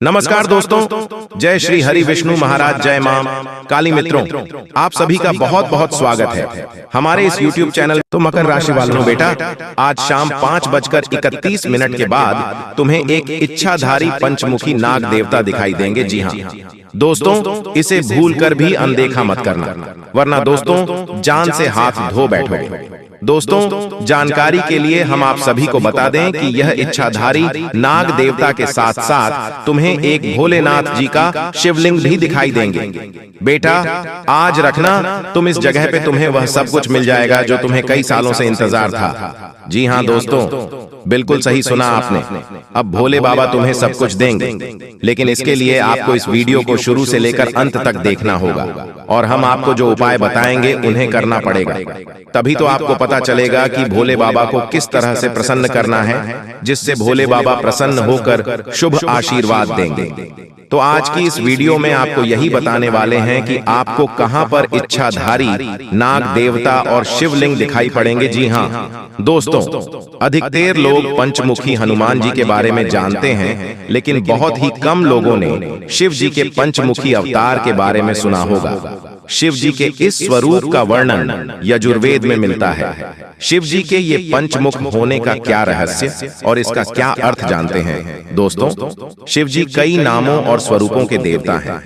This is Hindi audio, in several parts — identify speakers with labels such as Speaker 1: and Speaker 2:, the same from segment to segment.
Speaker 1: नमस्कार दोस्तों, जय श्री हरि विष्णु महाराज, जय मां काली। मित्रों, आप सभी का बहुत बहुत स्वागत है हमारे इस YouTube चैनल। तो मकर राशि वालों बेटा, आज शाम 5:31 के बाद तुम्हें एक इच्छाधारी पंचमुखी नाग देवता दिखाई देंगे। जी हाँ दोस्तों, इसे भूलकर भी अनदेखा मत करना, वरना दोस्तों जान से हाथ धो बैठोगे। दोस्तों, जानकारी के लिए हम आप सभी को बता दें कि यह इच्छाधारी नाग देवता के साथ साथ तुम्हें एक भोलेनाथ जी का शिवलिंग भी दिखाई देंगे। बेटा, आज रखना, तुम इस जगह पे तुम्हें वह सब कुछ मिल जाएगा जो तुम्हें कई सालों से इंतजार था। जी हाँ दोस्तों, बिल्कुल सही सुना आपने। अब भोले बाबा तुम्हें सब कुछ देंगे, लेकिन इसके लिए आपको इस वीडियो को शुरू से लेकर अंत तक देखना होगा और हम आपको जो उपाय बताएंगे उन्हें करना पड़ेगा। तभी तो आपको पता चलेगा कि भोले बाबा को किस तरह से प्रसन्न करना है, जिससे भोले बाबा प्रसन्न होकर शुभ आशीर्वाद देंगे। तो आज की इस वीडियो में आपको यही बताने वाले हैं कि आपको कहां पर इच्छाधारी नाग देवता और शिवलिंग दिखाई पड़ेंगे। जी हाँ दोस्तों, अधिकतर लोग पंचमुखी हनुमान जी के बारे में जानते हैं, लेकिन बहुत ही कम लोगों ने शिव जी के पंचमुखी अवतार के बारे में सुना होगा। शिव जी के इस स्वरूप का वर्णन यजुर्वेद में मिलता है। शिव जी के ये पंचमुख होने का क्या रहस्य और इसका क्या अर्थ जानते हैं। दोस्तों, शिव जी कई नामों और स्वरूपों के देवता हैं।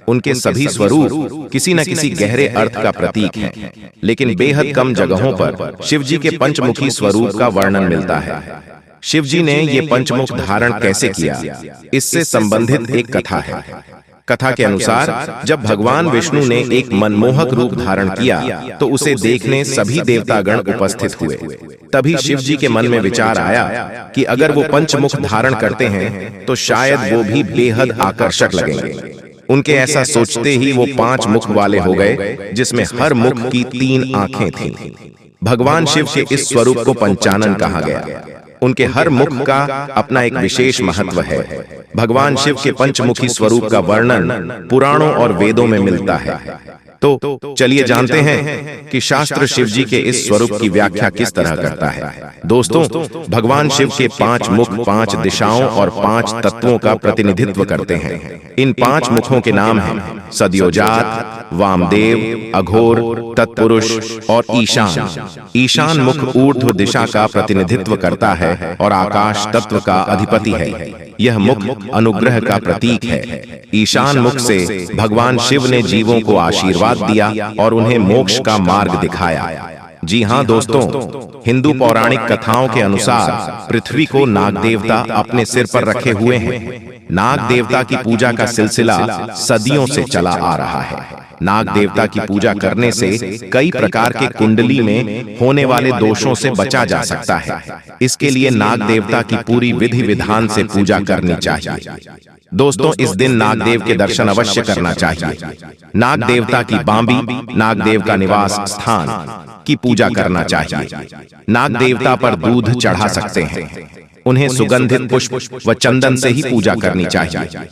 Speaker 1: उनके सभी स्वरूप किसी न किसी गहरे अर्थ का प्रतीक है, लेकिन बेहद कम जगहों पर शिव जी के पंचमुखी स्वरूप का वर्णन मिलता है। शिव जी ने ये पंचमुख धारण कैसे किया, इससे संबंधित एक कथा है। कथा के अनुसार जब भगवान विष्णु ने एक मनमोहक रूप धारण किया तो उसे देखने सभी देवतागण उपस्थित हुए। तभी शिव जी के मन में विचार आया कि अगर वो पंचमुख धारण करते हैं तो शायद वो भी बेहद आकर्षक लगेंगे। उनके ऐसा सोचते ही वो 5 मुख वाले हो गए, जिसमें हर मुख की 3 आंखें थीं। भगवान शिव के इस स्वरूप को पंचानन कहा गया। उनके हर मुख का अपना एक विशेष महत्व है। भगवान शिव के पंचमुखी स्वरूप का वर्णन पुराणों और वेदों में मिलता है। तो चलिए जानते हैं कि शास्त्र शिव जी के इस स्वरूप की व्याख्या किस तरह करता है। दोस्तों, भगवान शिव के 5 मुख 5 दिशाओं और 5 तत्वों का प्रतिनिधित्व करते हैं। इन 5 मुखों के नाम हैं सद्योजात, वामदेव, अघोर, तत्पुरुष और ईशान। ईशान मुख ऊर्ध्व दिशा का प्रतिनिधित्व करता है और आकाश तत्व का अधिपति है। यह मुख अनुग्रह का प्रतीक है। ईशान मुख से भगवान शिव ने जीवों को आशीर्वाद दिया और उन्हें मोक्ष का मार्ग दिखाया। जी हाँ दोस्तों, हिंदू पौराणिक कथाओं के अनुसार पृथ्वी को नाग देवता अपने सिर पर रखे हुए हैं। नाग देवता की पूजा का सिलसिला सदियों से चला आ रहा है। नाग देवता की पूजा करने से कई प्रकार के कुंडली में होने वाले दोषों से बचा जा सकता है। इसके लिए नाग देवता की पूरी विधि विधान से पूजा करनी चाहिए। दोस्तों, इस दिन नागदेव के दर्शन अवश्य करना चाहिए। नाग देवता की बांबी, नागदेव का निवास स्थान की पूजा करना चाहिए। नाग देवता पर दूध चढ़ा सकते हैं। उन्हें सुगंधित पुष्प व चंदन से ही पूजा करनी चाहिए।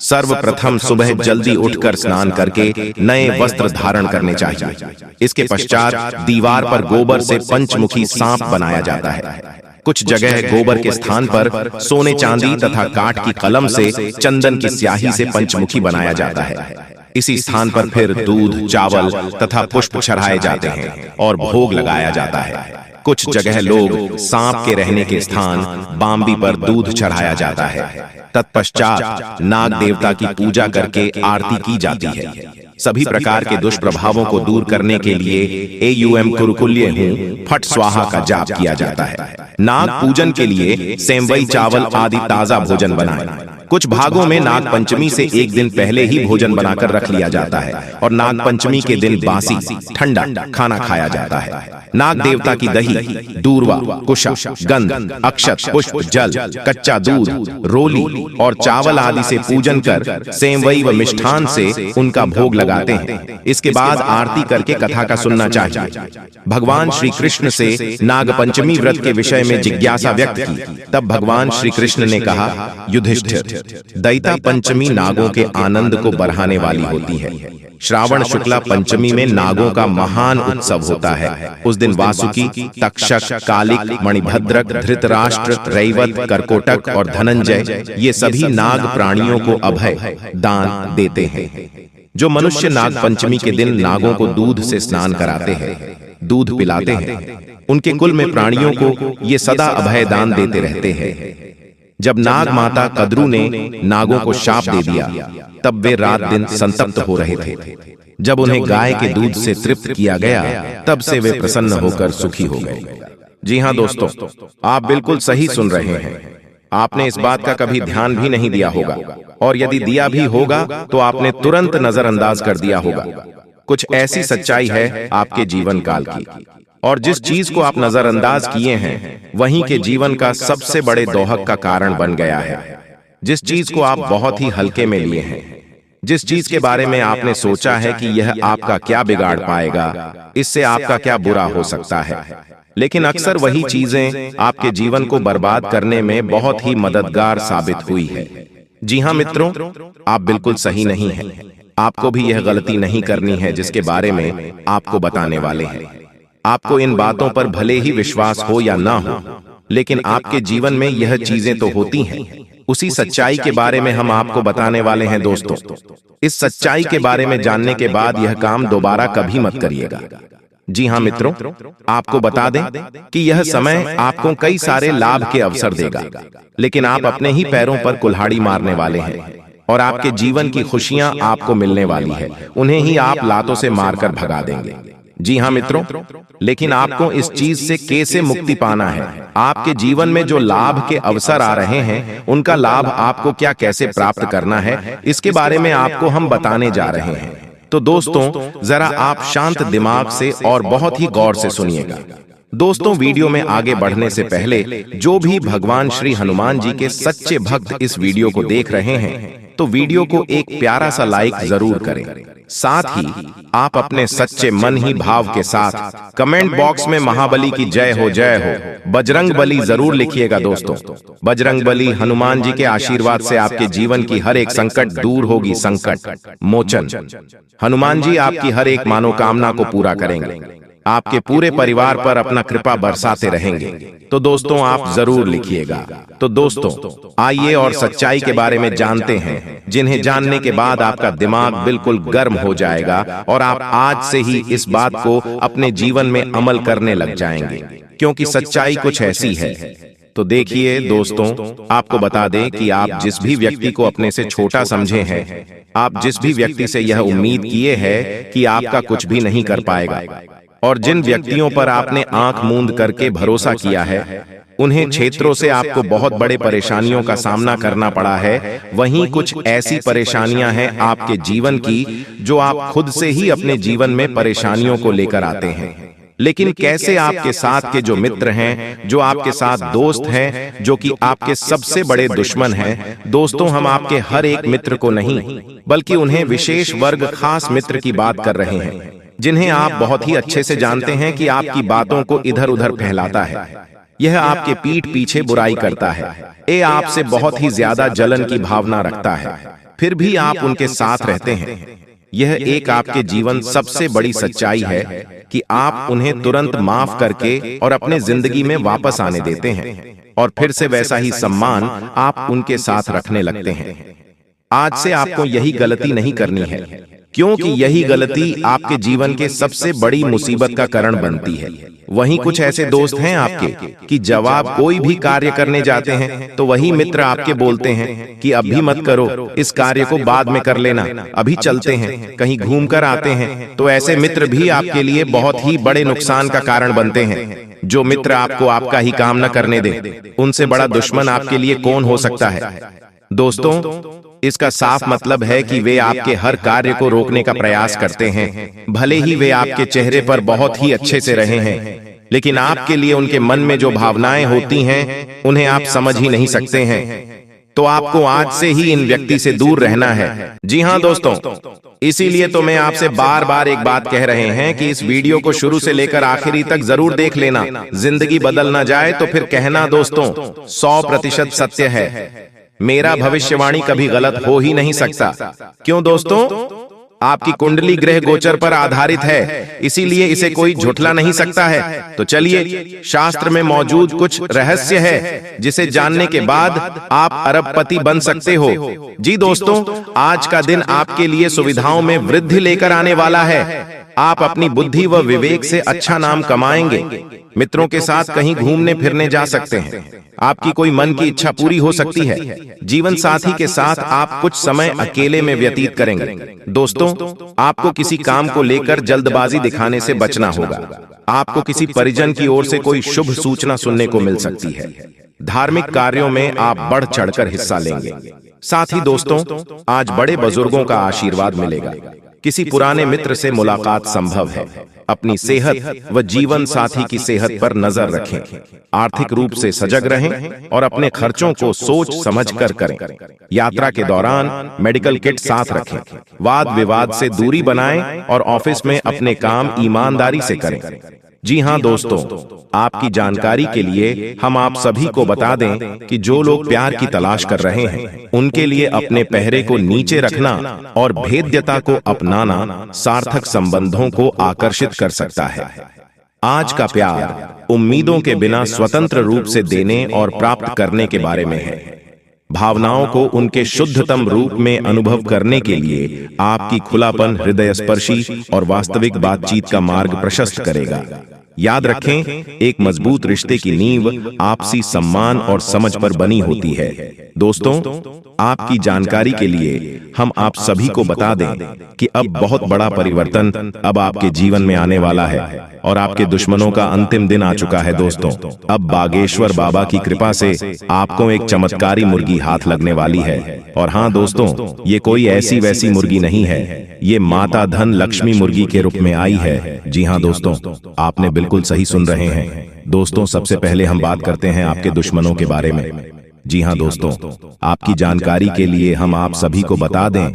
Speaker 1: सर्वप्रथम सुबह जल्दी उठकर स्नान करके नए वस्त्र धारण करने चाहिए। इसके पश्चात दीवार पर गोबर से पंचमुखी सांप बनाया जाता है। कुछ जगह गोबर के स्थान पर सोने चांदी तथा काठ की कलम से चंदन की स्याही से पंचमुखी बनाया जाता है। इसी स्थान पर फिर दूध, चावल तथा पुष्प चढ़ाए जाते हैं और भोग लगाया जाता है। कुछ जगह लोग सांप के रहने के स्थान बांबी पर दूध चढ़ाया जाता है। तत्पश्चात नाग देवता की पूजा करके आरती की जाती है। सभी प्रकार के दुष्प्रभावों को दूर करने के लिए AUM कुरुकुल्य हूं फट स्वाहा का जाप किया जाता है। नाग पूजन के लिए सेंवई, चावल आदि ताजा भोजन बनाएं। कुछ भागों में नाग पंचमी से एक दिन पहले ही भोजन बनाकर रख लिया जाता है और नाग पंचमी के दिन बासी ठंडा खाना खाया जाता है। नाग देवता की दही, दूर्वा, कुशा, गंध, अक्षत, पुष्प, जल, कच्चा दूध, रोली और चावल आदि से पूजन कर सेंवई व मिष्ठान से उनका भोग लगाते हैं। इसके बाद आरती करके कथा का सुनना चाहिए। भगवान श्री कृष्ण से नाग पंचमी व्रत के विषय में जिज्ञासा व्यक्त की। तब भगवान श्री कृष्ण ने कहा, युधिष्ठिर, दैता पंचमी नागों के आनंद को बढ़ाने वाली होती है। श्रावण शुक्ला पंचमी में नागों का महान उत्सव होता है। उस दिन वासुकी, तक्षक, कालिक, मणिभद्रक, धृतराष्ट्र, रैवत, करकोटक और धनंजय ये सभी नाग प्राणियों को अभय दान देते हैं। जो मनुष्य नाग पंचमी के दिन नागों को दूध से स्नान कराते हैं, दूध पिलाते हैं, उनके कुल में प्राणियों को ये सदा अभय दान देते रहते हैं। जब नाग माता कद्रू ने नागों को शाप दे दिया, तब वे रात दिन संतप्त हो रहे थे। जब उन्हें गाय के दूध से तृप्त किया गया, तब से वे प्रसन्न होकर सुखी हो गए। जी हाँ दोस्तों, आप बिल्कुल सही सुन रहे हैं। आपने इस बात का कभी ध्यान भी नहीं दिया होगा, और यदि दिया भी होगा तो आपने तुरंत नजरअंदाज कर दिया होगा। कुछ ऐसी सच्चाई है आपके जीवन काल की, और जिस चीज को आप नजरअंदाज किए हैं वहीं के जीवन का सबसे बड़े दोहक का कारण बन गया है। जिस चीज को आप बहुत ही हल्के में लिए हैं, जिस चीज के बारे में आपने सोचा है कि यह आपका क्या बिगाड़ पाएगा, इससे आपका क्या बुरा हो सकता है, लेकिन अक्सर वही चीजें आपके जीवन को बर्बाद करने में बहुत ही मददगार साबित हुई है। जी हाँ मित्रों, आप बिल्कुल सही नहीं हैं। आपको भी यह गलती नहीं करनी है जिसके बारे में आपको बताने वाले हैं। आपको इन बातों पर भले ही विश्वास हो या ना हो, लेकिन आपके जीवन में यह चीजें तो होती हैं। उसी सच्चाई के बारे में हम आपको बताने वाले हैं दोस्तों। इस सच्चाई के बारे में जानने के बाद यह काम दोबारा कभी मत करिएगा। जी हाँ मित्रों, आपको बता दें कि यह समय आपको कई सारे लाभ के अवसर देगा, लेकिन आप अपने ही पैरों पर कुल्हाड़ी मारने वाले हैं, और आपके जीवन की खुशियां आपको मिलने वाली है, उन्हें ही आप लातों से मारकर भगा देंगे। जी हाँ मित्रों, लेकिन आपको इस चीज से कैसे मुक्ति पाना है, आपके जीवन में जो लाभ के अवसर आ रहे हैं उनका लाभ आपको क्या कैसे प्राप्त करना है, इसके बारे में आपको हम बताने जा रहे हैं। तो दोस्तों, जरा आप शांत दिमाग से और बहुत ही गौर से सुनिएगा। दोस्तों, वीडियो में आगे बढ़ने से पहले जो भी भगवान श्री हनुमान जी के सच्चे भक्त इस वीडियो को देख रहे हैं, तो वीडियो को एक प्यारा सा लाइक जरूर करें। साथ ही आप अपने सच्चे मन ही भाव के साथ कमेंट बॉक्स में महाबली की जय हो, बजरंग बली जरूर लिखिएगा दोस्तों। बजरंग बली हनुमान जी के आशीर्वाद से आपके जीवन की हर एक संकट दूर होगी, संकट मोचन। हनुमान जी आपकी हर एक मनोकामना को पूरा करेंगे, आपके पूरे परिवार पर अपना कृपा बरसाते रहेंगे। तो दोस्तों, आप जरूर लिखिएगा। तो दोस्तों, आइए और सच्चाई के बारे में जानते हैं, जिन्हें जानने के बाद आपका दिमाग बिल्कुल गर्म हो जाएगा और आप आज से ही इस बात को अपने जीवन में अमल करने लग जाएंगे, क्योंकि सच्चाई कुछ ऐसी है। तो देखिए दोस्तों, आपको बता दें कि आप जिस भी व्यक्ति को अपने से छोटा समझे हैं, आप जिस भी व्यक्ति से यह उम्मीद किए हैं कि आपका कुछ भी नहीं कर पाएगा, और जिन व्यक्तियों पर आपने आंख मूंद करके भरोसा किया है, उन्हें क्षेत्रों से आपको बहुत बड़े परेशानियों का सामना करना पड़ा है। वहीं कुछ ऐसी परेशानियां हैं आपके जीवन की जो आप खुद से ही अपने जीवन में परेशानियों को लेकर आते हैं। लेकिन कैसे आपके साथ के जो मित्र हैं, जो आपके साथ दोस्त हैं, जो कि आपके सबसे बड़े दुश्मन हैं, दोस्तों, हम आपके हर एक मित्र को नहीं, बल्कि उन्हें विशेष वर्ग खास मित्र की बात कर रहे हैं, जिन्हें आप बहुत ही अच्छे से जानते हैं कि आपकी बातों को इधर उधर फैलाता है, यह आपके पीठ पीछे बुराई करता है, ये आपसे बहुत ही ज्यादा जलन की भावना रखता है, फिर भी आप उनके साथ रहते हैं। यह एक आपके जीवन सबसे बड़ी सच्चाई है कि आप उन्हें तुरंत माफ करके और अपने जिंदगी में वापस आने देते हैं, और फिर से वैसा ही सम्मान आप उनके साथ रखने लगते हैं। आज से आपको यही गलती नहीं करनी है, क्योंकि यही गलती आपके जीवन के सबसे बड़ी मुसीबत का कारण बनती है। वहीं कुछ ऐसे दोस्त हैं आपके कि जब आप कोई भी कार्य करने जाते हैं तो वही मित्र आपके बोलते हैं कि अभी मत करो, इस कार्य को बाद में कर लेना, अभी चलते हैं, कहीं घूम कर आते हैं। तो ऐसे मित्र भी आपके लिए बहुत ही बड़े नुकसान का कारण बनते हैं। जो मित्र आपको आपका ही काम न करने दे, उनसे बड़ा दुश्मन आपके लिए कौन हो सकता है। दोस्तों, इसका साफ मतलब है कि वे आपके हर कार्य को रोकने का प्रयास करते हैं। भले ही वे आपके चेहरे पर बहुत ही अच्छे से रहे हैं, लेकिन आपके लिए उनके मन में जो भावनाएं होती हैं उन्हें आप समझ ही नहीं सकते हैं। तो आपको आज से ही इन व्यक्ति से दूर रहना है। जी हाँ दोस्तों, इसीलिए तो मैं आपसे बार बार एक बात कह रहे हैं कि इस वीडियो को शुरू से लेकर आखिरी तक जरूर देख लेना। जिंदगी बदल ना जाए तो फिर कहना दोस्तों 100% सत्य है। मेरा भविष्यवाणी कभी गलत हो ही नहीं सकता। क्यों दोस्तों? आपकी कुंडली ग्रह गोचर पर आधारित है, इसीलिए इसे कोई झुठला नहीं सकता है। तो चलिए, शास्त्र में मौजूद कुछ रहस्य है जिसे जानने के बाद आप अरबपति बन सकते हो। जी दोस्तों, आज का दिन आपके लिए सुविधाओं में वृद्धि लेकर आने वाला है। आप अपनी बुद्धि व विवेक से अच्छा नाम कमाएंगे। मित्रों के साथ कहीं घूमने फिरने जा सकते हैं। आपकी कोई मन की इच्छा पूरी हो सकती है। जीवन साथी के साथ आप कुछ समय अकेले में व्यतीत करेंगे। दोस्तों, आपको किसी काम को लेकर जल्दबाजी दिखाने से बचना होगा। आपको किसी परिजन की ओर से कोई शुभ सूचना सुनने को मिल सकती है। धार्मिक कार्यों में आप बढ़ चढ़कर हिस्सा लेंगे। साथ ही दोस्तों, आज बड़े बुजुर्गों का आशीर्वाद मिलेगा। किसी पुराने मित्र से मुलाकात संभव है। अपनी सेहत व जीवन साथी की सेहत पर नजर रखें। आर्थिक रूप से सजग रहें और अपने खर्चों को सोच समझकर करें। यात्रा के दौरान मेडिकल किट साथ रखें। वाद विवाद से दूरी बनाएं और ऑफिस में अपने काम ईमानदारी से करें। जी हां दोस्तों, आपकी जानकारी के लिए हम आप सभी को बता दें कि जो लोग प्यार की तलाश कर रहे हैं, उनके लिए अपने पहरे को नीचे रखना और भेद्यता को अपनाना सार्थक संबंधों को आकर्षित कर सकता है। आज का प्यार उम्मीदों के बिना स्वतंत्र रूप से देने और प्राप्त करने के बारे में है। भावनाओं को उनके शुद्धतम रूप में अनुभव करने के लिए आपकी खुलापन हृदयस्पर्शी और वास्तविक बातचीत का मार्ग प्रशस्त करेगा। याद रखें, एक मजबूत रिश्ते की नींव आपसी सम्मान और समझ पर बनी होती है। दोस्तों, आपकी जानकारी के लिए हम आप सभी को बता दें कि अब बहुत बड़ा परिवर्तन अब आपके जीवन में आने वाला है और आपके दुश्मनों का अंतिम दिन आ चुका है। दोस्तों, अब बागेश्वर बाबा की कृपा से आपको एक चमत्कारी मुर्गी हाथ लगने वाली है। और हाँ दोस्तों, ये कोई ऐसी वैसी मुर्गी नहीं है, ये माता धन लक्ष्मी मुर्गी के रूप में आई है। जी हाँ दोस्तों, आपने बिल्कुल सही सुन रहे हैं। दोस्तों, सबसे पहले हम बात करते हैं आपके दुश्मनों के बारे में। जी हाँ दोस्तों, आपकी जानकारी के लिए हम आप सभी को बता दें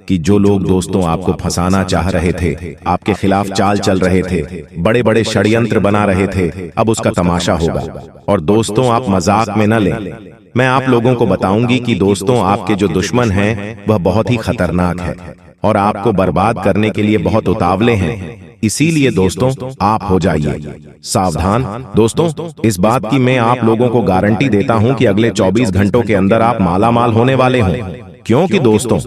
Speaker 1: कि जो लोग दोस्तों आपको फंसाना चाह रहे थे, आपके खिलाफ चाल चल रहे थे, बड़े बड़े षड्यंत्र बना रहे थे, अब उसका तमाशा होगा। और दोस्तों, आप मजाक में न लें। मैं आप लोगों को बताऊंगी कि दोस्तों, आपके जो दुश्मन हैं वह बहुत ही खतरनाक है और आपको बर्बाद करने के लिए बहुत उतावले हैं। इसीलिए दोस्तों, आप हो जाइए सावधान। दोस्तों, इस बात की मैं आप लोगों को गारंटी देता हूं कि अगले 24 घंटों के अंदर आप मालामाल होने वाले हों। क्योंकि दोस्तों,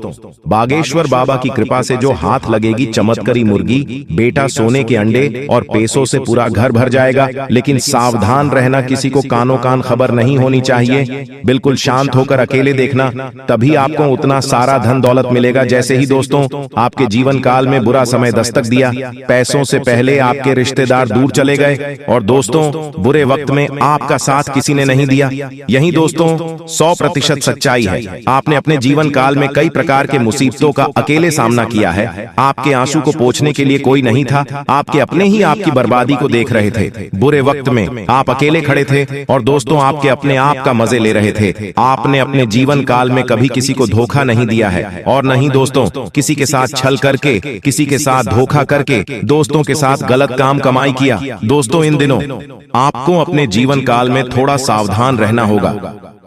Speaker 1: बागेश्वर बाबा की कृपा से जो हाथ लगेगी चमत्कारी मुर्गी, बेटा सोने के अंडे और पैसों से पूरा घर भर जाएगा। लेकिन सावधान रहना, किसी को कानों कान खबर नहीं होनी चाहिए। बिल्कुल शांत होकर अकेले देखना, तभी आपको उतना सारा धन दौलत मिलेगा। जैसे ही दोस्तों आपके जीवन काल में बुरा समय दस्तक दिया, पैसों से पहले आपके रिश्तेदार दूर चले गए और दोस्तों बुरे वक्त में आपका साथ किसी ने नहीं दिया। यही दोस्तों 100% सच्चाई है। आपने अपने जीवन काल में कई प्रकार के मुसीबतों का अकेले सामना किया है। आपके आंसू को पोंछने के लिए कोई नहीं था। आपके अपने ही आपकी बर्बादी को देख रहे थे। बुरे वक्त में आप अकेले खड़े थे और दोस्तों आपके अपने आप का मजे ले रहे थे। आपने अपने जीवन काल में कभी किसी को धोखा नहीं दिया है और नहीं दोस्तों किसी के साथ छल करके, किसी के साथ धोखा करके, दोस्तों के साथ गलत काम कमाई किया। दोस्तों, इन दिनों आपको अपने जीवन काल में थोड़ा सावधान रहना होगा,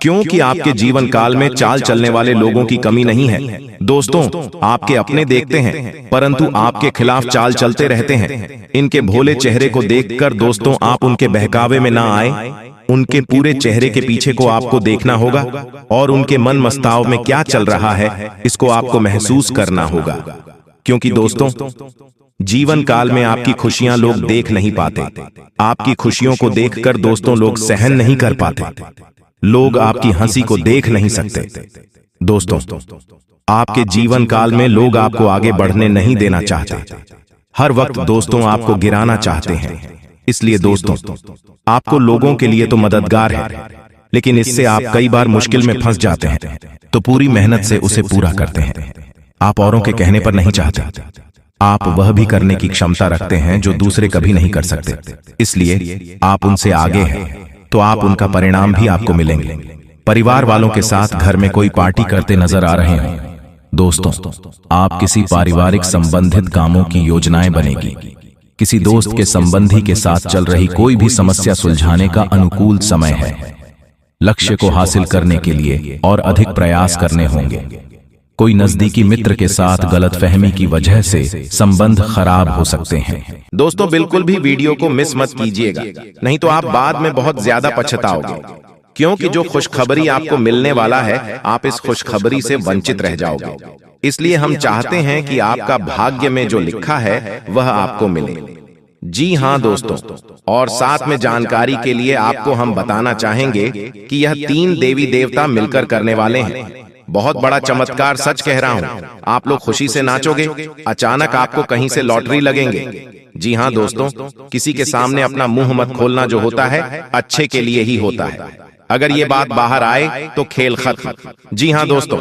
Speaker 1: क्योंकि आपके जीवन काल में चाल चलने वाले लोगों की कमी नहीं है। दोस्तों, आपके अपने देखते हैं परंतु आपके खिलाफ चाल चलते रहते हैं। इनके भोले चेहरे को देखकर दोस्तों आप उनके बहकावे में ना आए। उनके पूरे चेहरे के पीछे को आपको देखना होगा और उनके मन मस्ताव में क्या चल रहा है इसको आपको महसूस करना होगा। क्योंकि दोस्तों, जीवन काल में आपकी खुशियां लोग देख नहीं पाते। आपकी खुशियों को देखकर दोस्तों लोग सहन नहीं कर पाते। लोग आपकी हंसी को देख नहीं सकते। दोस्तों, आपके जीवन काल में लोग आपको आगे बढ़ने नहीं देना चाहते। हर वक्त दोस्तों आपको गिराना चाहते हैं। इसलिए दोस्तों, आपको लोगों के लिए तो मददगार है, लेकिन इससे आप कई बार मुश्किल में फंस जाते हैं, तो पूरी मेहनत से उसे पूरा करते हैं। आप औरों के कहने पर नहीं चाहते। आप वह भी करने की क्षमता रखते हैं जो दूसरे कभी नहीं कर सकते। इसलिए आप उनसे आगे हैं, तो आप उनका परिणाम भी आपको मिलेंगे। परिवार वालों के साथ घर में कोई पार्टी करते नजर आ रहे हैं,
Speaker 2: दोस्तों, आप किसी पारिवारिक संबंधित कामों की योजनाएं बनेगी। किसी दोस्त के संबंधी के साथ चल रही कोई भी समस्या सुलझाने का अनुकूल समय है। लक्ष्य को हासिल करने के लिए और अधिक प्रयास करने होंगे। कोई नजदीकी मित्र के साथ गलतफहमी की वजह से संबंध खराब हो सकते हैं।
Speaker 1: दोस्तों, बिल्कुल भी वीडियो को मिस मत कीजिएगा, नहीं तो आप बाद में बहुत ज्यादा पछताओगे, क्योंकि जो खुशखबरी आपको मिलने वाला है, आप इस खुशखबरी से वंचित रह जाओगे। इसलिए हम चाहते हैं कि आपका भाग्य में जो लिखा है वह आपको मिले। जी हाँ दोस्तों, और साथ में जानकारी के लिए आपको हम बताना चाहेंगे कि यह 3 देवी देवता मिलकर करने वाले हैं। बहुत बड़ा चमत्कार, सच कह रहा हूँ। आप लोग खुशी से नाचोगे, अचानक आपको कहीं से लॉटरी लगेंगे। जी हाँ दोस्तों, किसी के सामने अपना मुंह मत खोलना जो होता है, अच्छे के लिए ही होता है। अगर ये बात बाहर आए तो खेल खत्म। जी हाँ दोस्तों,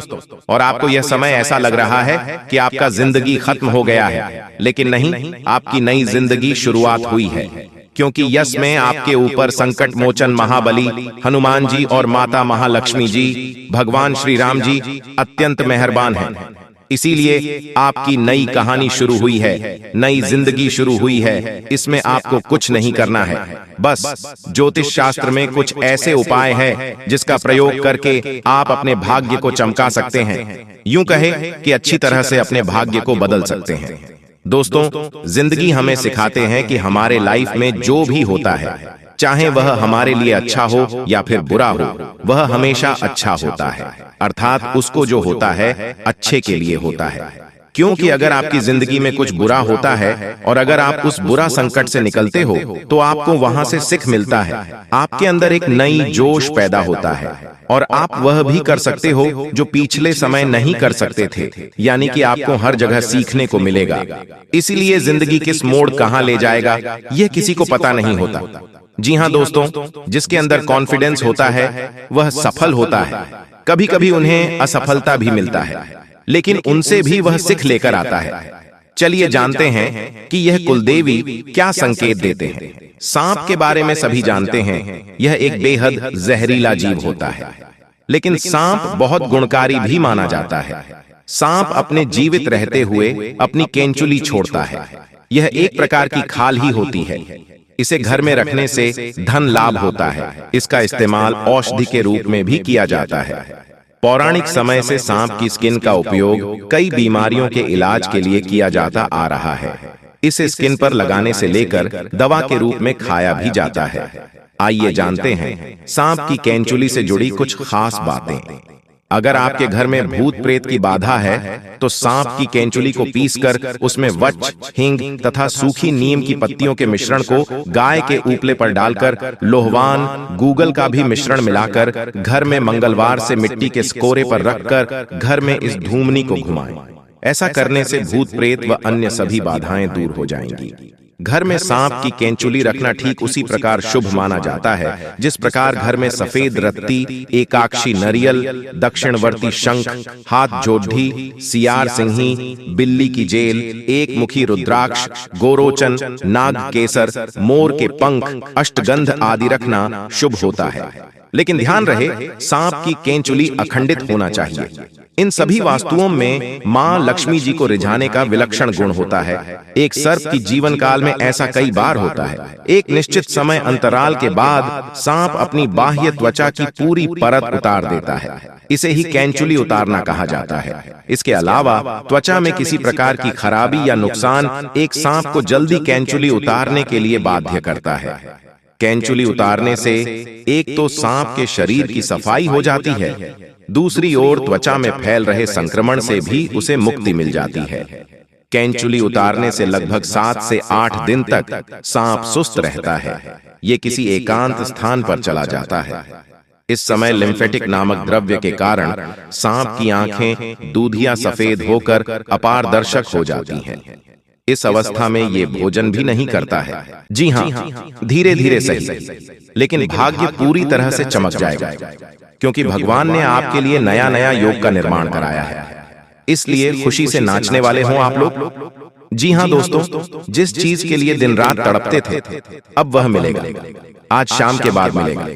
Speaker 1: और आपको यह समय ऐसा लग रहा है कि आपका जिंदगी खत्म हो गया है, लेकिन नहीं, आपकी नई जिंदगी शुरुआत हुई है, क्योंकि यश में आपके ऊपर संकट मोचन महाबली हनुमान जी और माता महालक्ष्मी जी, भगवान श्री राम जी अत्यंत मेहरबान हैं। इसीलिए आपकी नई कहानी शुरू हुई है, नई जिंदगी शुरू हुई है। इसमें आपको कुछ नहीं करना है, बस ज्योतिष शास्त्र में कुछ ऐसे उपाय हैं जिसका प्रयोग करके आप अपने भाग्य को चमका सकते हैं। यूं कहे कि अच्छी तरह से अपने भाग्य को बदल सकते हैं। दोस्तों, जिंदगी हमें सिखाते हैं कि हमारे लाइफ में जो भी होता है, चाहे वह हमारे लिए अच्छा हो या फिर बुरा हो, वह हमेशा अच्छा होता है। अर्थात उसको जो होता है अच्छे के लिए होता है। क्योंकि अगर आपकी जिंदगी में कुछ बुरा होता है और अगर आप उस बुरा संकट से निकलते हो, तो आपको वहां से सीख मिलता है। आपके अंदर एक नई जोश पैदा होता है और आप वह भी कर सकते हो जो पिछले समय नहीं कर सकते थे। यानी कि आपको हर जगह सीखने को मिलेगा। इसीलिए जिंदगी किस मोड़ कहां ले जाएगा, यह किसी को पता नहीं होता। जी हाँ दोस्तों, जिसके अंदर कॉन्फिडेंस होता है वह सफल होता है। कभी कभी उन्हें असफलता भी मिलता है, लेकिन उनसे भी वह सीख लेकर आता है। चलिए जानते हैं कि यह कुलदेवी क्या संकेत देते हैं। सांप के बारे में सभी जानते हैं, यह एक बेहद जहरीला जीव होता है, लेकिन सांप बहुत गुणकारी भी माना जाता है। सांप अपने जीवित रहते हुए अपनी केंचुली छोड़ता है। यह एक प्रकार की खाल ही होती है। इसे घर में रखने से धन लाभ होता है। इसका इस्तेमाल औषधि के रूप में भी किया जाता है। पौराणिक समय से सांप की स्किन का उपयोग कई बीमारियों के इलाज के लिए किया जाता आ रहा है। इसे स्किन पर लगाने से लेकर दवा के रूप में खाया भी जाता है। आइए जानते हैं सांप की केंचुली से जुड़ी कुछ खास बातें। अगर आपके घर में भूत प्रेत की बाधा है, तो सांप की केंचुली को पीसकर उसमें वच, हिंग तथा सूखी नीम की पत्तियों के मिश्रण को गाय के उपले पर डालकर लोहवान, गूगल का भी मिश्रण मिलाकर घर में मंगलवार से मिट्टी के स्कोरे पर रखकर घर में इस धूमनी को घुमाएं। ऐसा करने से भूत प्रेत व अन्य सभी बाधाएं दूर हो जाएंगी। घर में सांप की केंचुली रखना ठीक उसी प्रकार शुभ माना जाता है जिस प्रकार घर में सफेद रत्ती, एकाक्षी नरियल, दक्षिणवर्ती शंख, हाथ जोड़ी, सियार सिंही, बिल्ली की जेल, एक मुखी रुद्राक्ष, गोरोचन, नाग केसर, मोर के पंख, अष्टगंध आदि रखना शुभ होता है। लेकिन ध्यान रहे, सांप की केंचुली अखंडित होना चाहिए। इन सभी वास्तुओं में मां लक्ष्मी जी को रिझाने का विलक्षण गुण होता है। एक सर्प की जीवन काल में ऐसा कई बार होता है। एक निश्चित समय अंतराल के बाद सांप अपनी बाह्य त्वचा की पूरी परत उतार देता है। इसे ही केंचुली उतारना कहा जाता है। इसके अलावा त्वचा में किसी प्रकार की खराबी या नुकसान एक सांप को जल्दी केंचुली उतारने के लिए बाध्य करता है। केंचुली उतारने से एक तो सांप के शरीर की सफाई हो जाती है, दूसरी ओर त्वचा में फैल रहे संक्रमण से भी उसे मुक्ति मिल जाती है। केंचुली उतारने से लगभग 7 से 8 दिन तक सांप सुस्त रहता है। ये किसी एकांत स्थान पर चला जाता है। इस समय लिम्फेटिक नामक द्रव्य के कारण सांप की आंखें दूधिया सफेद होकर अपारदर्शक हो जाती हैं। इस अवस्था में ये भोजन भी नहीं करता है। जी हाँ, धीरे धीरे सही, लेकिन भाग्य पूरी तरह से चमक जाएगा, क्योंकि भगवान ने आपके लिए नया नया योग का निर्माण कराया है। इसलिए खुशी से नाचने वाले हों आप लोग। जी हाँ दोस्तों, जिस चीज के लिए दिन रात तड़पते थे, अब वह मिलेगा। आज शाम के बाद मिलेगा।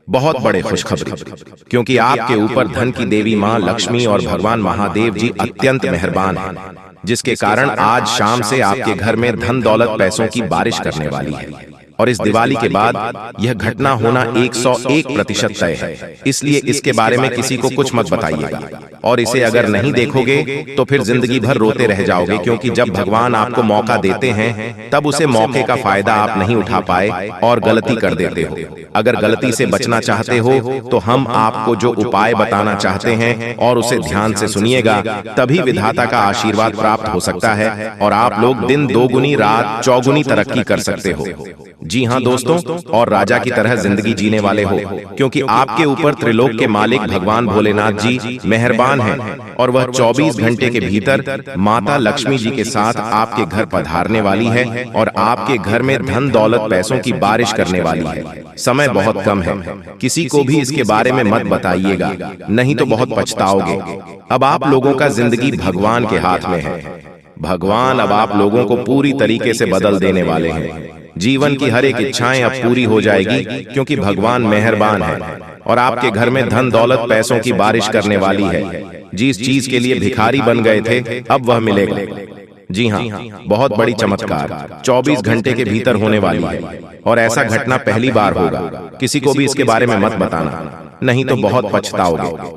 Speaker 1: बहुत बड़े खुशखबरी, क्योंकि आपके ऊपर धन की देवी मां लक्ष्मी और भगवान महादेव जी अत्यंत मेहरबान हैं, जिसके कारण आज शाम से आपके घर में धन दौलत पैसों की बारिश करने वाली है। और इस दिवाली के बाद यह घटना होना 101% तय है। इसलिए इसके बारे में किसी को कुछ मत बताइएगा, और इसे अगर नहीं देखोगे तो फिर जिंदगी भर रोते रह जाओगे, क्योंकि जब भगवान आपको मौका देते हैं तब उसे मौके का फायदा आप नहीं उठा पाए और गलती कर देते हो। अगर गलती से बचना चाहते हो तो हम आपको जो उपाय बताना चाहते हैं और उसे ध्यान से सुनिएगा, तभी विधाता का आशीर्वाद प्राप्त हो सकता है और आप लोग दिन दोगुनी रात चौगुनी तरक्की कर सकते हो। जी हाँ दोस्तों, और राजा की तरह जिंदगी जीने वाले हो, क्योंकि आपके ऊपर त्रिलोक के मालिक भगवान भोलेनाथ जी मेहरबान हैं और वह 24 घंटे के भीतर माता लक्ष्मी जी के साथ आपके घर पधारने वाली है और आपके घर में धन दौलत पैसों की बारिश करने वाली है। समय बहुत कम है, किसी को भी इसके बारे में मत बताइएगा, नहीं तो बहुत पछताओगे। अब आप लोगों का जिंदगी भगवान के हाथ में है। भगवान अब आप लोगों को पूरी तरीके से बदल देने वाले हैं। जीवन की हर एक इच्छाएं अब पूरी हो जाएगी, क्योंकि भगवान मेहरबान है और आपके घर में धन दौलत पैसों की बारिश करने वाली है। जिस चीज के लिए भिखारी बन गए थे अब वह मिलेगा। जी हाँ, बहुत बड़ी चमत्कार 24 घंटे के भीतर होने वाली है और ऐसा घटना पहली बार होगा। किसी को भी इसके बारे में मत बताना, नहीं तो बहुत पछताओगे।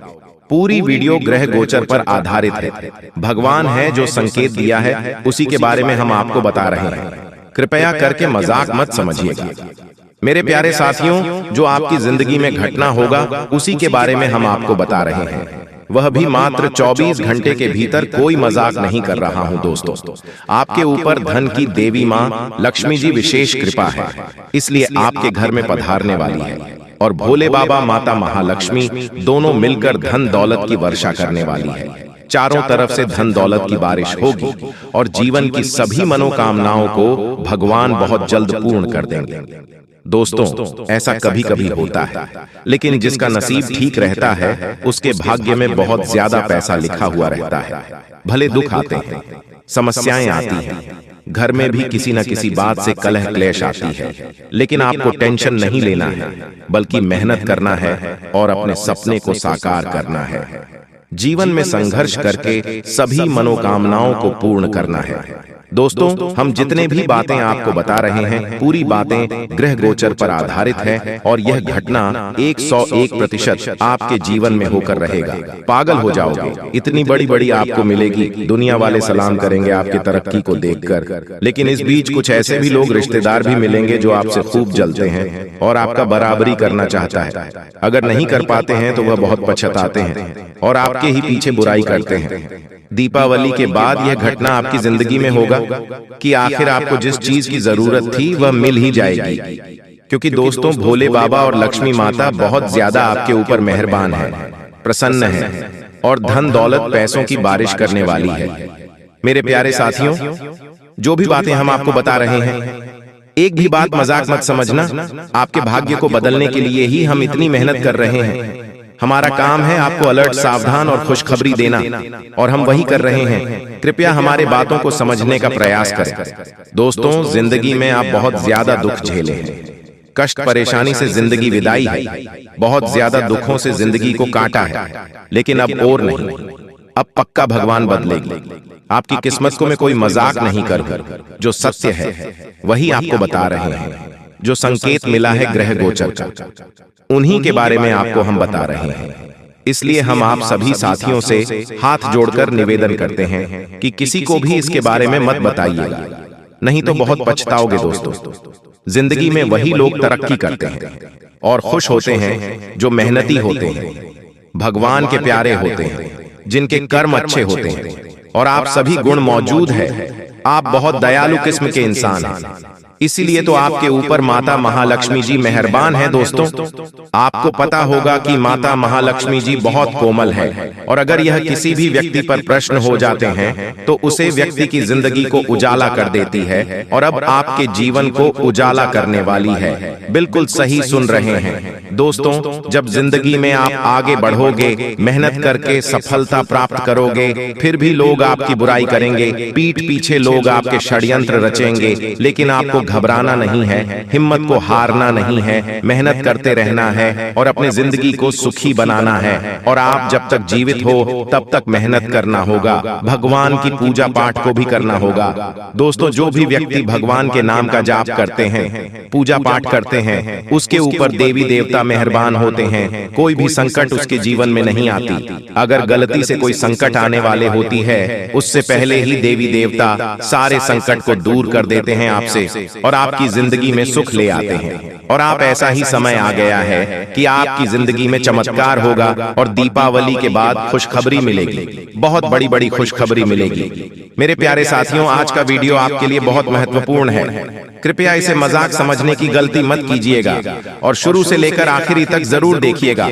Speaker 1: पूरी वीडियो ग्रह गोचर पर आधारित है। भगवान है जो संकेत दिया है, उसी के बारे में हम आपको बता रहे हैं। कृपया करके मजाक मत समझिएगा। मेरे प्यारे साथियों, जो आपकी जिंदगी में घटना होगा उसी के बारे में हम आपको बता रहे हैं, वह भी मात्र 24 घंटे के भीतर। कोई मजाक नहीं कर रहा हूं दोस्तों। आपके ऊपर धन की देवी मां लक्ष्मी जी विशेष कृपा है, इसलिए आपके घर में पधारने वाली है और भोले बाबा माता महालक्ष्मी दोनों मिलकर धन दौलत की वर्षा करने वाली है। चारों तरफ से धन दौलत की बारिश होगी और जीवन की सभी मनोकामनाओं को भगवान बहुत जल्द पूर्ण कर देंगे। दोस्तों, ऐसा कभी कभी होता है, लेकिन जिसका नसीब ठीक रहता है उसके भाग्य में बहुत ज्यादा पैसा लिखा हुआ रहता है। भले दुख आते हैं, समस्याएं आती हैं, घर में भी किसी न किसी बात से कलह क्लेश आती है, लेकिन आपको टेंशन नहीं लेना है, बल्कि मेहनत करना है और अपने सपने को साकार करना है। जीवन में संघर्ष करके सभी मनोकामनाओं को पूर्ण करना है। दोस्तों, हम जितने भी बातें आपको बता रहे हैं, पूरी बातें ग्रह गोचर पर आधारित है और यह घटना 101% आपके जीवन में होकर रहेगा। पागल हो जाओगे, इतनी बड़ी बड़ी आपको मिलेगी, दुनिया वाले सलाम करेंगे आपकी तरक्की को देखकर। लेकिन इस बीच कुछ ऐसे भी लोग रिश्तेदार भी मिलेंगे जो आपसे खूब जलते हैं और आपका बराबरी करना चाहता है। अगर नहीं कर पाते हैं तो वह बहुत पछताते हैं और आपके ही पीछे बुराई करते हैं। दीपावली के बाद यह घटना आपकी जिंदगी में होगा कि आखिर आपको जिस चीज की जरूरत थी वह मिल ही जाएगी, क्योंकि दोस्तों भोले बाबा और लक्ष्मी माता बहुत ज्यादा आपके ऊपर मेहरबान है, प्रसन्न है और धन दौलत पैसों की बारिश करने वाली है। मेरे प्यारे साथियों, जो भी बातें हम आपको बता रहे हैं, एक भी बात मजाक मत समझना। आपके भाग्य को बदलने के लिए ही हम इतनी मेहनत कर रहे हैं। हमारा काम है आपको अलर्ट, सावधान और खुशखबरी देना, और हम वही कर रहे हैं। कृपया हमारे बातों को समझने का प्रयास करें। दोस्तों, जिंदगी में आप बहुत ज्यादा दुख झेले हैं, कष्ट परेशानी से जिंदगी विदाई है, बहुत ज्यादा दुखों से जिंदगी को काटा है, लेकिन अब और नहीं, अब पक्का भगवान बदलेगी। आपकी किस्मत को मैं कोई मजाक नहीं कर, जो सत्य है वही आपको बता रहे हैं। जो संकेत मिला है ग्रह गोचर का, उन्हीं के बारे में आपको हम बता रहे हैं। इसलिए हम आप सभी साथियों से हाथ जोड़कर निवेदन करते हैं कि किसी को भी इसके बारे में मत बताइएगा, नहीं तो बहुत पछताओगे। दोस्तों, जिंदगी में वही लोग तरक्की करते हैं और खुश होते हैं जो मेहनती होते हैं, भगवान के प्यारे होते हैं, जिनके कर्म अच्छे होते हैं, और आप सभी गुण मौजूद है। आप बहुत दयालु किस्म के इंसान हैं, इसीलिए तो आपके ऊपर माता महालक्ष्मी जी मेहरबान है। दोस्तों, आपको पता होगा कि माता महालक्ष्मी जी बहुत कोमल है, और अगर यह किसी भी व्यक्ति पर प्रश्न हो जाते हैं तो उसे व्यक्ति की जिंदगी को उजाला कर देती है, और अब आपके जीवन को उजाला करने वाली है। बिल्कुल सही सुन रहे हैं दोस्तों। जब जिंदगी में आप आगे बढ़ोगे, मेहनत करके सफलता प्राप्त करोगे, फिर भी लोग आपकी बुराई करेंगे, पीठ पीछे लोग आपके षड्यंत्र रचेंगे, लेकिन आपको घबराना नहीं है, हिम्मत को हारना नहीं है, मेहनत करते रहना है और अपनी जिंदगी को सुखी बनाना है। और आप जब तक जीवित हो तब तक मेहनत करना होगा, भगवान की पूजा पाठ को भी करना होगा। दोस्तों, जो भी व्यक्ति भगवान के नाम का जाप करते हैं, पूजा पाठ करते हैं, उसके ऊपर देवी देवता मेहरबान होते हैं, कोई भी संकट उसके जीवन में नहीं आती। अगर गलती से कोई संकट आने वाले होती है, उससे पहले ही देवी देवता सारे संकट को दूर कर देते हैं आपसे और आपकी जिंदगी में सुख ले आते हैं। और आप ऐसा ही समय आ गया है कि आपकी जिंदगी में चमत्कार होगा और दीपावली के बाद खुशखबरी मिलेगी, बहुत बड़ी बड़ी खुशखबरी मिलेगी। मेरे प्यारे साथियों, आज का वीडियो आपके लिए बहुत महत्वपूर्ण है। कृपया इसे मजाक समझने की गलती मत कीजिएगा और शुरू से लेकर आखिरी तक जरूर देखिएगा।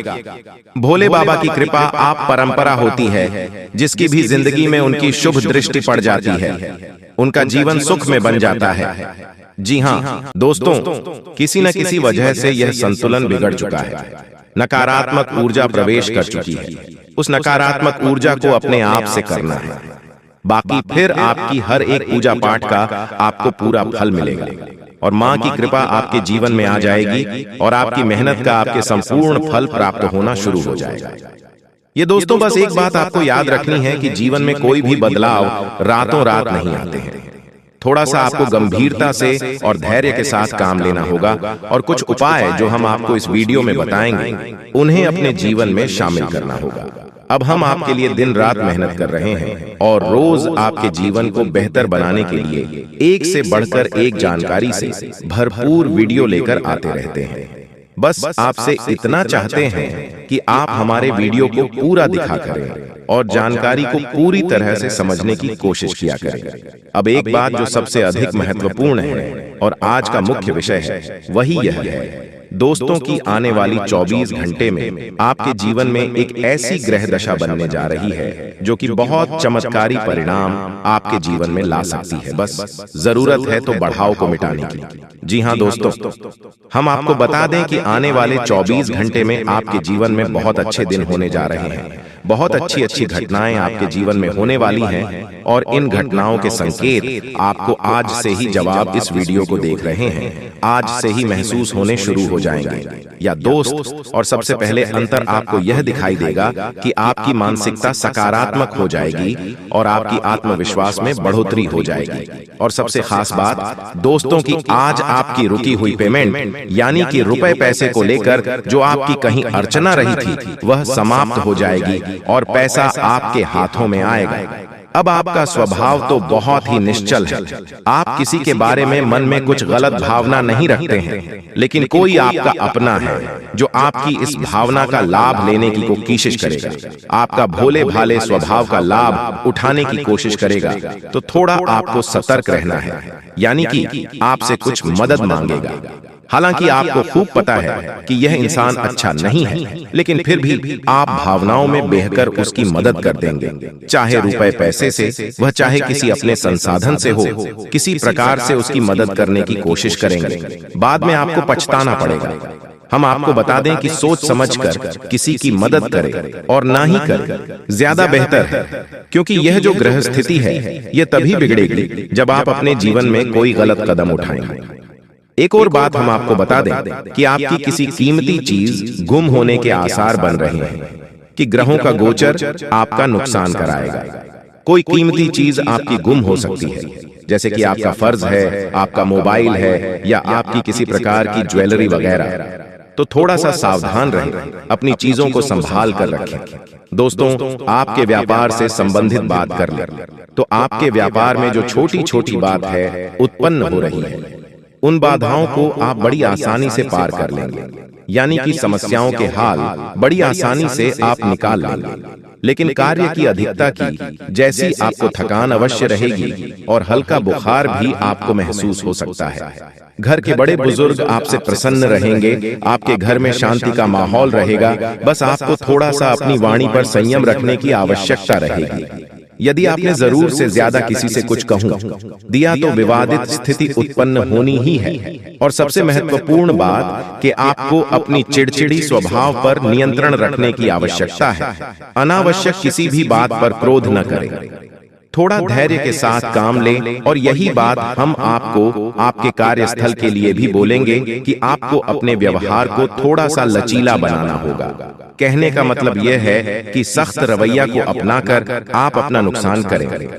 Speaker 1: भोले बाबा की कृपा आप परंपरा होती है, जिसकी भी जिंदगी में उनकी शुभ दृष्टि पड़ जाती है, उनका जीवन सुख में बन जाता है। जी हाँ दोस्तों, किसी न किसी वजह से यह संतुलन बिगड़ चुका है, नकारात्मक ऊर्जा प्रवेश कर चुकी है। उस नकारात्मक ऊर्जा को अपने आप से करना है, बाकी फिर आपकी हर एक पूजा पाठ का आपको पूरा फल मिलेगा और माँ की कृपा आपके जीवन में आ जाएगी और आपकी मेहनत का आपके संपूर्ण फल प्राप्त होना शुरू हो जाएगा। ये दोस्तों, बस एक बात आपको याद रखनी है कि जीवन में कोई भी बदलाव रातों रात नहीं आते हैं। थोड़ा सा आपको गंभीरता से और धैर्य के साथ काम लेना होगा और कुछ उपाय जो हम आपको इस वीडियो में बताएंगे, उन्हें अपने जीवन में शामिल करना होगा। अब हम आपके लिए दिन रात मेहनत कर रहे हैं और रोज आपके जीवन को बेहतर बनाने के लिए एक से बढ़कर एक जानकारी से भरपूर वीडियो लेकर आते रहते हैं। बस आपसे इतना चाहते हैं कि आप हमारे वीडियो को पूरा दिखा करें और जानकारी को पूरी तरह से समझने की कोशिश किया करें। अब एक बात जो सबसे अधिक महत्वपूर्ण है और आज का मुख्य विषय है, वही यह है दोस्तों की आने वाली 24 घंटे में आपके जीवन में एक ऐसी ग्रह दशा बनने जा रही है जो कि बहुत चमत्कारी परिणाम आपके जीवन में ला सकती है। बस जरूरत है तो बढ़ाव को मिटाने की। जी हाँ दोस्तों, हम आपको बता दें कि आने वाले 24 घंटे में आपके जीवन में बहुत अच्छे दिन होने जा रहे हैं, बहुत अच्छी अच्छी घटनाएं आपके जीवन में होने वाली हैं और इन घटनाओं के संकेत आपको आज से ही, जब आप इस वीडियो को देख रहे हैं, आज से ही महसूस होने शुरू हो जाएंगे। या दोस्त, और सबसे पहले अंतर आपको यह दिखाई देगा कि आपकी मानसिकता सकारात्मक हो जाएगी और आपकी आत्मविश्वास में बढ़ोतरी हो जाएगी। और सबसे खास बात दोस्तों की आज आपकी रुकी हुई पेमेंट, यानी कि रुपए पैसे को लेकर जो आपकी कहीं अड़चना रही थी, वह समाप्त हो जाएगी और पैसा आपके हाथों में आएगा। अब आपका स्वभाव तो बहुत ही निश्चल है, आप किसी के बारे में मन में कुछ गलत भावना नहीं रखते हैं, लेकिन कोई आपका अपना है जो आपकी इस भावना का लाभ लेने की कोशिश करेगा, आपका भोले भाले स्वभाव का लाभ उठाने की कोशिश करेगा। तो थोड़ा आपको सतर्क रहना है, यानी कि आपसे कुछ मदद मांगेगा। हालांकि आपको खूब पता है कि यह इंसान अच्छा नहीं है, लेकिन फिर भी आप भावनाओं में बहकर उसकी मदद कर देंगे, चाहे रुपए पैसे से, वह चाहे किसी अपने संसाधन से हो, किसी प्रकार से उसकी मदद करने की कोशिश करेंगे। बाद में आपको पछताना पड़ेगा। हम आपको बता दें कि सोच समझकर किसी की मदद करें और ना ही करें, ज्यादा बेहतर है, क्योंकि यह जो ग्रह स्थिति है, यह तभी बिगड़ेगी जब आप अपने जीवन में कोई गलत कदम उठाएंगे। एक और बात हम आपको बता दें कि आपकी किसी कीमती चीज गुम होने के आसार बन रहे हैं, कि ग्रहों का गोचर आपका नुकसान कराएगा। कोई कीमती चीज आपकी गुम हो सकती है, जैसे कि आपका फर्ज है, आपका मोबाइल है या आपकी किसी प्रकार की ज्वेलरी वगैरह। तो थोड़ा सा सावधान रहें, अपनी चीजों को संभाल कर रखें। दोस्तों, आपके व्यापार से संबंधित बात कर लें तो आपके व्यापार में जो छोटी छोटी बात है उत्पन्न हो रही है, उन बाधाओं को आप बड़ी आसानी से पार कर लेंगे, यानी कि समस्याओं के हाल बड़ी आसानी से आप निकाल लेंगे। लेकिन कार्य की अधिकता की जैसी आपको थकान अवश्य रहेगी और हल्का बुखार भी आपको महसूस हो सकता है। घर के बड़े बुजुर्ग आपसे प्रसन्न रहेंगे, आपके घर में शांति का माहौल रहेगा। बस आपको थोड़ा सा अपनी वाणी पर संयम रखने की आवश्यकता रहेगी। यदि आपने जरूर से ज्यादा किसी से कुछ कहूं दिया तो विवादित स्थिति उत्पन्न होनी ही है। और सबसे महत्वपूर्ण बात कि आपको अपनी चिड़चिड़ी स्वभाव पर नियंत्रण रखने की आवश्यकता है। अनावश्यक किसी भी बात पर क्रोध न करें। थोड़ा धैर्य के साथ काम लें और यही बात हम आपको आपके कार्यस्थल के लिए भी बोलेंगे कि आपको अपने व्यवहार को थोड़ा सा लचीला बनाना होगा। कहने का मतलब यह है कि सख्त रवैया को अपनाकर आप अपना नुकसान करेंगे।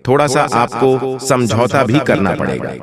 Speaker 1: थोड़ा सा आपको समझौता भी करना पड़ेगा।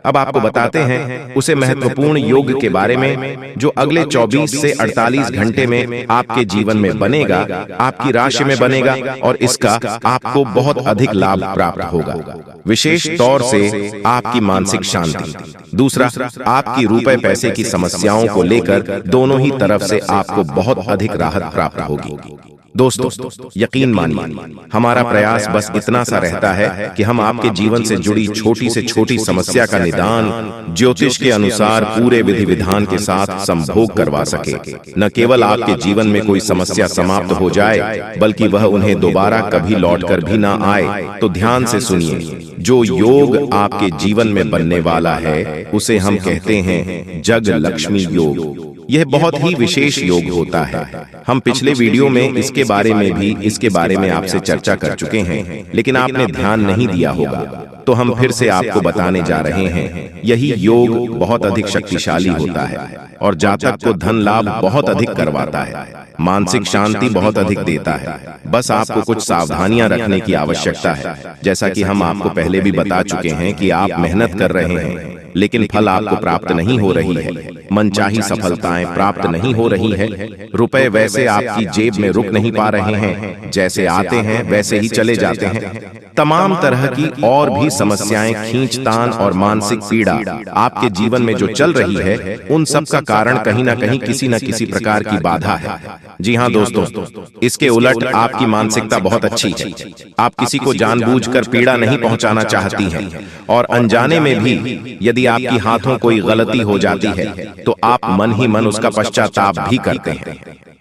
Speaker 1: अब आपको बताते हैं उसे महत्वपूर्ण योग के बारे में जो अगले 24 से 48 घंटे में आपके जीवन में बनेगा, आपकी राशि में बनेगा और इसका आपको बहुत अधिक लाभ प्राप्त होगा। विशेष तौर से आपकी मानसिक शांति। दूसरा, आपकी रुपए पैसे की समस्याओं को लेकर दोनों ही तरफ से आपको बहुत अधिक राहत प्राप्त होगी। दोस्तों, यकीन मानिए, हमारा प्रयास बस इतना सा रहता है कि हम आपके जीवन से जुड़ी छोटी से छोटी समस्या का निदान ज्योतिष के अनुसार पूरे विधि विधान के साथ संभोग करवा सके। न केवल आपके जीवन में कोई समस्या समाप्त हो जाए, बल्कि वह उन्हें दोबारा कभी लौटकर भी ना आए। तो ध्यान से सुनिए, जो योग आपके जीवन में बनने वाला है उसे हम कहते हैं जग लक्ष्मी योग। यह बहुत ही विशेष योग होता है। हम पिछले वीडियो में इसके बारे में आपसे चर्चा कर चुके हैं, लेकिन आपने ध्यान नहीं दिया होगा, तो हम फिर से आपको बताने जा रहे हैं। यही योग बहुत अधिक शक्तिशाली होता है और जातक को धन लाभ बहुत अधिक करवाता है, मानसिक शांति बहुत अधिक देता है। बस आपको कुछ सावधानियां रखने की आवश्यकता है। जैसा कि हम आपको पहले भी बता चुके हैं कि आप मेहनत कर रहे हैं लेकिन फल आपको प्राप्त नहीं हो रही है, मनचाही सफलताएं प्राप्त नहीं हो रही है, रुपए वैसे आपकी जेब में रुक नहीं पा रहे हैं, जैसे आते हैं वैसे ही चले जाते हैं। तमाम तरह की और भी समस्याएं, खींचतान और मानसिक पीड़ा आपके जीवन में जो चल रही है, उन सब का कारण कहीं ना कहीं किसी न किसी प्रकार की बाधा है। जी हाँ दोस्तों, इसके उलट आपकी मानसिकता बहुत अच्छी है। आप किसी को जानबूझकर पीड़ा नहीं पहुंचाना चाहती हैं और अनजाने में भी यदि आपकी हाथों कोई गलती हो जाती है तो आप मन ही मन उसका पश्चाताप भी करते हैं।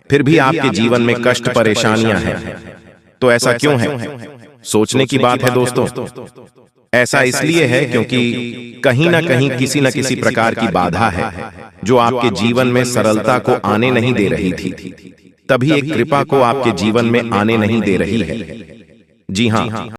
Speaker 1: फिर भी आपके जीवन में कष्ट परेशानियां हैं। तो ऐसा क्यों है? सोचने की बात है दोस्तों। ऐसा इसलिए है क्योंकि कहीं ना कहीं किसी न किसी प्रकार की बाधा है जो आपके जीवन में सरलता को आने नहीं दे रही थी, तभी एक कृपा को आपके जीवन में आने नहीं दे रही है। जी हाँ,